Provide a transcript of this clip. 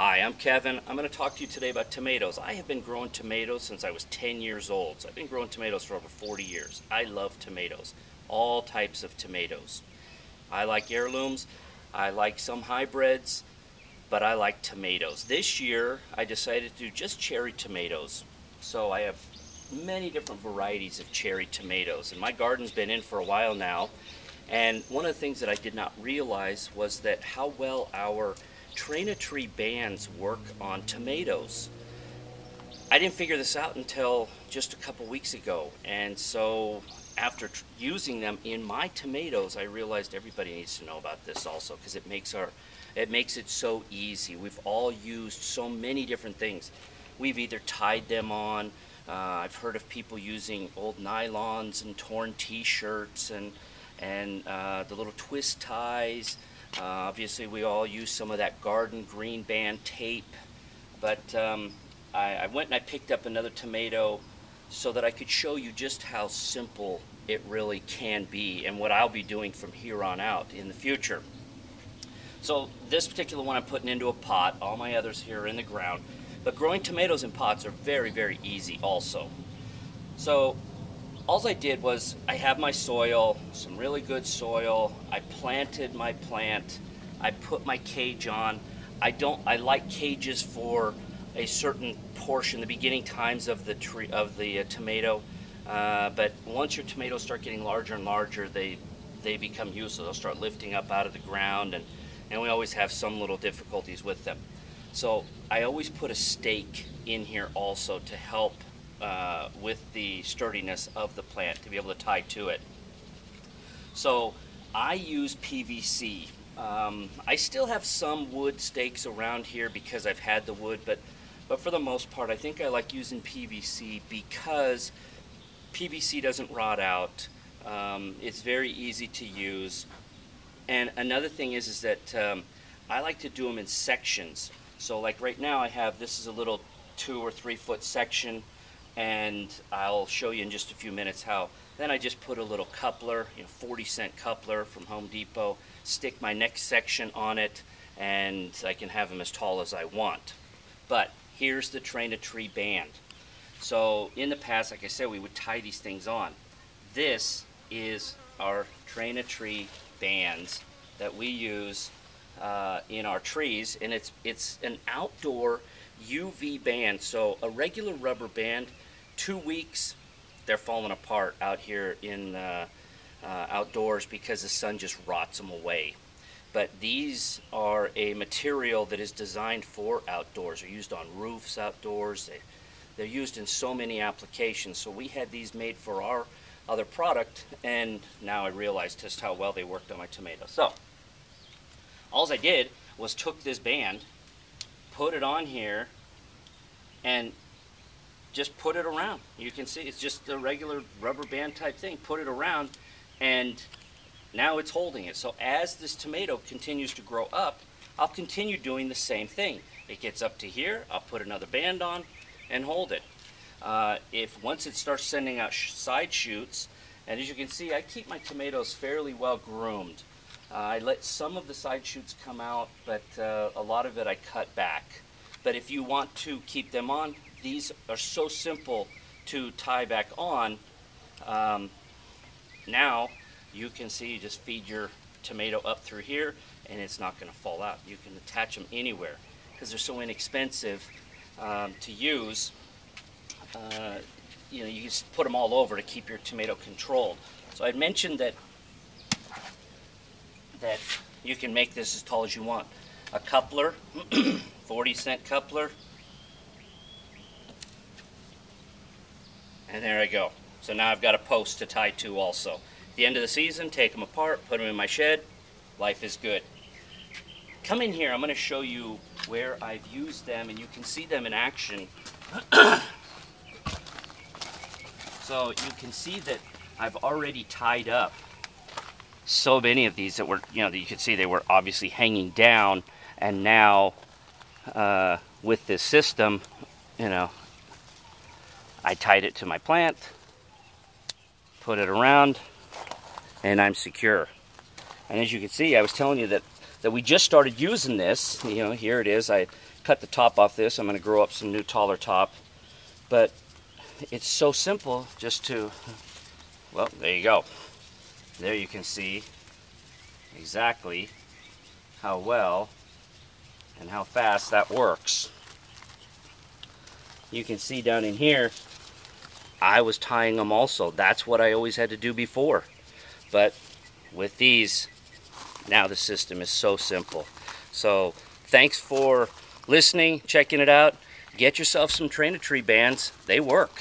Hi, I'm Kevin. I'm going to talk to you today about tomatoes. I have been growing tomatoes since I was 10 years old. So I've been growing tomatoes for over 40 years. I love tomatoes, all types of tomatoes. I like heirlooms, I like some hybrids, but I like tomatoes. This year, I decided to do just cherry tomatoes. So I have many different varieties of cherry tomatoes, and my garden's been in for a while now. And one of the things that I did not realize was that how well our Train-a-Tree bands work on tomatoes. I didn't figure this out until just a couple weeks ago, and so after using them in my tomatoes, I realized everybody needs to know about this also, because it makes it so easy. We've all used so many different things. We've either tied them on. I've heard of people using old nylons and torn T-shirts and the little twist ties. Obviously, we all use some of that garden green band tape, but I went and I picked up another tomato so that I could show you just how simple it really can be and what I'll be doing from here on out in the future. So this particular one I'm putting into a pot. All my others here are in the ground, but growing tomatoes in pots are very, very easy also. So all I did was I have my soil, some really good soil. I planted my plant. I put my cage on. I like cages for a certain portion, the beginning times of the tree of the tomato. But once your tomatoes start getting larger and larger, they become useless. They'll start lifting up out of the ground, and we always have some little difficulties with them. So I always put a stake in here also to help with the sturdiness of the plant, to be able to tie to it. So I use PVC. I still have some wood stakes around here because I've had the wood, but for the most part I think I like using PVC because PVC doesn't rot out. It's very easy to use. And another thing is that I like to do them in sections. So like right now I have, this is a little 2 or 3 foot section, and I'll show you in just a few minutes how. Then I just put a little coupler, 40-cent coupler from Home Depot, stick my next section on it, and I can have them as tall as I want. But here's the Train-a-Tree band. So in the past, like I said, we would tie these things on. This is our Train-a-Tree bands that we use in our trees, and it's an outdoor UV band. So a regular rubber band, 2 weeks, they're falling apart out here in outdoors because the sun just rots them away. But these are a material that is designed for outdoors. They're used on roofs outdoors. They're used in so many applications. So we had these made for our other product, and now I realized just how well they worked on my tomatoes. So all I did was took this band, put it on here, and just put it around. You can see it's just a regular rubber band type thing. Put it around, and now it's holding it. So as this tomato continues to grow up, I'll continue doing the same thing. It gets up to here, I'll put another band on and hold it. Once it starts sending out side shoots, and as you can see, I keep my tomatoes fairly well groomed. I let some of the side shoots come out, but a lot of it I cut back. But if you want to keep them on, these are so simple to tie back on. Now you can see, you just feed your tomato up through here and it's not going to fall out. You can attach them anywhere because they're so inexpensive to use. You just put them all over to keep your tomato controlled. So I mentioned that you can make this as tall as you want. A coupler, 40-cent coupler, and there I go. So now I've got a post to tie to also. At the end of the season, take them apart, put them in my shed. Life is good. Come in here, I'm going to show you where I've used them, and you can see them in action. So you can see that I've already tied up so many of these that were, that you could see they were obviously hanging down, and now with this system, I tied it to my plant, put it around, and I'm secure. And as you can see, I was telling you that that we just started using this. You know, here it is. I cut the top off this. I'm going to grow up some new taller top. But it's so simple just to, well, there you go. There you can see exactly how well and how fast that works. You can see down in here, I was tying them also. That's what I always had to do before. But with these, now the system is so simple. So thanks for listening, checking it out. Get yourself some Train-a-Tree bands. They work.